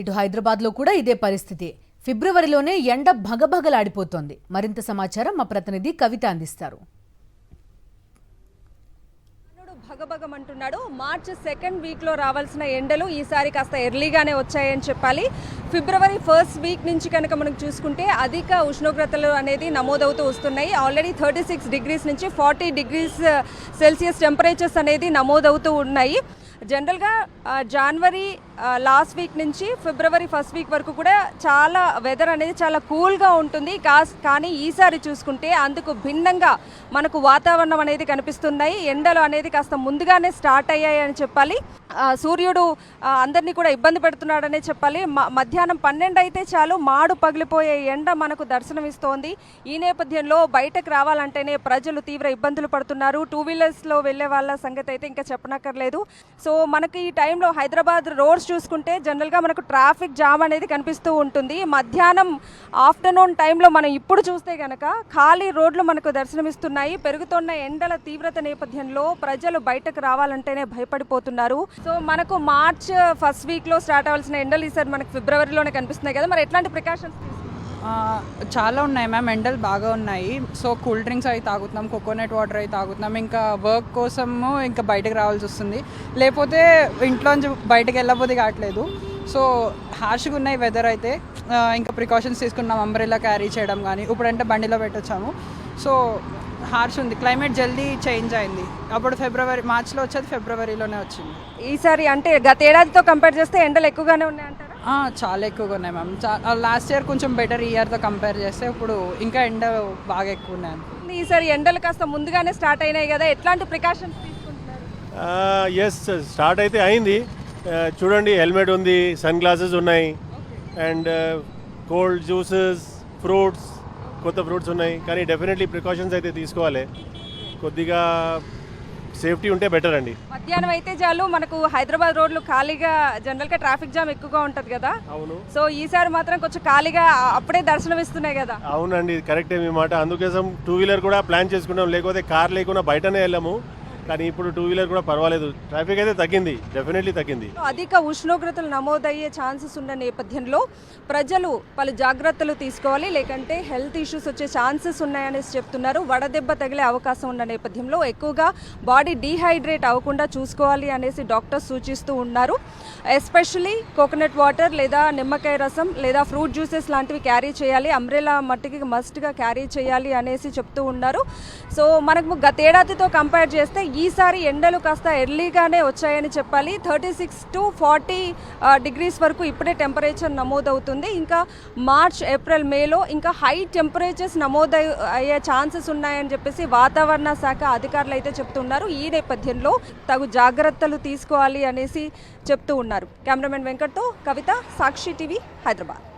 ఇటు హైదరాబాద్లో కూడా ఇదే పరిస్థితి. ఫిబ్రవరిలోనే ఎండ భగభగలాడిపోతోంది. మరింత సమాచారం మా ప్రతినిధి కవిత అందిస్తారు. భగభగమంటున్నాడు. మార్చ్ సెకండ్ వీక్లో రావాల్సిన ఎండలు ఈసారి కాస్త ఎర్లీగానే వచ్చాయని చెప్పాలి. ఫిబ్రవరి ఫస్ట్ వీక్ నుంచి కనుక మనం చూసుకుంటే అధిక ఉష్ణోగ్రతలు అనేది నమోదవుతూ వస్తున్నాయి. ఆల్రెడీ 36 డిగ్రీస్ నుంచి 40 డిగ్రీస్ సెల్సియస్ టెంపరేచర్స్ అనేది నమోదవుతూ ఉన్నాయి. జనరల్గా జనవరి లాస్ట్ వీక్ నుంచి ఫిబ్రవరి ఫస్ట్ వీక్ వరకు కూడా చాలా వెదర్ అనేది చాలా కూల్గా ఉంటుంది. కానీ ఈసారి చూసుకుంటే అందుకు భిన్నంగా మనకు వాతావరణం అనేది కనిపిస్తున్నాయి. ఎండలు అనేది కాస్త ముందుగానే స్టార్ట్ అయ్యాయి అని చెప్పాలి. సూర్యుడు అందరినీ కూడా ఇబ్బంది పెడుతున్నాడనే చెప్పాలి. మధ్యాహ్నం 12 అయితే చాలు మాడు పగిలిపోయే ఎండ మనకు దర్శనమిస్తోంది. ఈ నేపథ్యంలో బయటకు రావాలంటేనే ప్రజలు తీవ్ర ఇబ్బందులు పడుతున్నారు. 2 వీలర్స్లో వెళ్ళే వాళ్ళ సంగతి అయితే ఇంకా చెప్పనక్కర్లేదు. సో మనకి ఈ టైంలో హైదరాబాద్ రోడ్స్ చూసుకుంటే జనరల్గా మనకు ట్రాఫిక్ జామ్ అనేది కనిపిస్తూ ఉంటుంది. మధ్యాహ్నం ఆఫ్టర్నూన్ టైంలో మనం ఇప్పుడు చూస్తే కనుక ఖాళీ రోడ్లు మనకు దర్శనమిస్తున్నాయి. పెరుగుతున్న ఎండల తీవ్రత నేపథ్యంలో ప్రజలు బయటకు రావాలంటేనే భయపడిపోతున్నారు. సో మనకు మార్చ్ ఫస్ట్ వీక్లో స్టార్ట్ అవ్వాల్సిన ఎండలు ఈసారి మనకు ఫిబ్రవరిలోనే కనిపిస్తున్నాయి కదా, మరి ఎట్లాంటి ప్రికాషన్స్? చాలా ఉన్నాయి మ్యామ్, ఎండలు బాగా ఉన్నాయి. సో కూల్ డ్రింక్స్ అవి తాగుతున్నాం, కోకోనట్ వాటర్ అవి తాగుతున్నాం. ఇంకా వర్క్ కోసము ఇంకా బయటకు రావాల్సి వస్తుంది, లేకపోతే ఇంట్లోంచి బయటకు వెళ్ళబోది కావట్లేదు. సో హార్ష్గా ఉన్నాయి వెదర్ అయితే. ఇంకా ప్రికాషన్స్ తీసుకున్నాం, అంబ్రెల్లా క్యారీ చేయడం కానీ, ఇప్పుడంటే బండిలో పెట్టొచ్చాము. సో హార్ష్ ఉంది, క్లైమేట్ జల్దీ చేంజ్ అయింది. అప్పుడు మార్చిలో వచ్చేది ఫిబ్రవరిలోనే వచ్చింది. ఈసారి అంటే గత ఏడాదితో కంపేర్ చేస్తే ఎండలు ఎక్కువగానే ఉన్నాయంటారా? చాలా ఎక్కువగా ఉన్నాయి మ్యామ్. లాస్ట్ ఇయర్ కొంచెం బెటర్, ఇయర్తో కంపేర్ చేస్తే ఇప్పుడు ఇంకా ఎండ బాగా ఎక్కువ ఉన్నాయి. ఈసారి ఎండలు కాస్త ముందుగానే స్టార్ట్ అయినాయి కదా, ఎట్లాంటి ప్రికాషన్స్ తీసుకుంటున్నారు? ఎస్, స్టార్ట్ అయితే అయింది. చూడండి, హెల్మెట్ ఉంది, సన్ గ్లాసెస్ ఉన్నాయి, అండ్ కోల్డ్ జ్యూసెస్, ఫ్రూట్స్, కొత్త ఫ్రూట్స్ ఉన్నాయి. కానీ డెఫినెట్లీ ప్రికాషన్స్ అయితే తీసుకోవాలి. కొద్దిగా సేఫ్టీ ఉంటే బెటర్ అండి. మధ్యాహ్నం అయితే చాలు మనకు హైదరాబాద్ రోడ్లు ఖాళీగా, జనరల్గా ట్రాఫిక్ జామ్ ఎక్కువగా ఉంటుంది కదా. అవును. సో ఈసారి మాత్రం కొంచెం ఖాళీగా అప్పుడే దర్శనం ఇస్తున్నాయి కదా. అవునండి, కరెక్టే మీ మాట. అందుకోసం 2 వీలర్ కూడా ప్లాన్ చేసుకున్నాం, లేకపోతే కార్ లేకుండా బయటనే వెళ్ళాము. కానీ ఇప్పుడు 2 వీలర్ కూడా పర్వాలేదు, ట్రాఫిక్ అయితే తగ్గింది, డెఫినెట్లీ తగ్గింది. అధిక ఉష్ణోగ్రతలు నమోదయ్యే ఛాన్సెస్ ఉన్న నేపథ్యంలో ప్రజలు పలు జాగ్రత్తలు తీసుకోవాలి, లేకంటే హెల్త్ ఇష్యూస్ వచ్చే ఛాన్సెస్ ఉన్నాయనేసి చెప్తున్నారు. వడదెబ్బ తగిలే అవకాశం ఉన్న నేపథ్యంలో ఎక్కువగా బాడీ డీహైడ్రేట్ అవ్వకుండా చూసుకోవాలి అనేసి డాక్టర్స్ సూచిస్తూ ఉన్నారు. ఎస్పెషలీ కోకోనట్ వాటర్ లేదా నిమ్మకాయ రసం లేదా ఫ్రూట్ జ్యూసెస్ లాంటివి క్యారీ చేయాలి. అంబ్రెలా మట్టికి మస్ట్గా క్యారీ చేయాలి అనేసి చెప్తూ ఉన్నారు. సో మనకు గతేడాదితో కంపేర్ చేస్తే ఈసారి ఎండలు కాస్త ఎర్లీగానే వచ్చాయని చెప్పాలి. 36 to 40 డిగ్రీస్ వరకు ఇప్పుడే టెంపరేచర్ నమోదవుతుంది. ఇంకా మార్చ్, ఏప్రిల్, మేలో ఇంకా హై టెంపరేచర్స్ అయ్యే ఛాన్సెస్ ఉన్నాయని చెప్పేసి వాతావరణ శాఖ అధికారులు అయితే చెప్తున్నారు. ఈ నేపథ్యంలో తగు జాగ్రత్తలు తీసుకోవాలి అనేసి చెప్తూ ఉన్నారు. కెమెరామెన్ వెంకట్తో కవిత, సాక్షి టీవీ, హైదరాబాద్.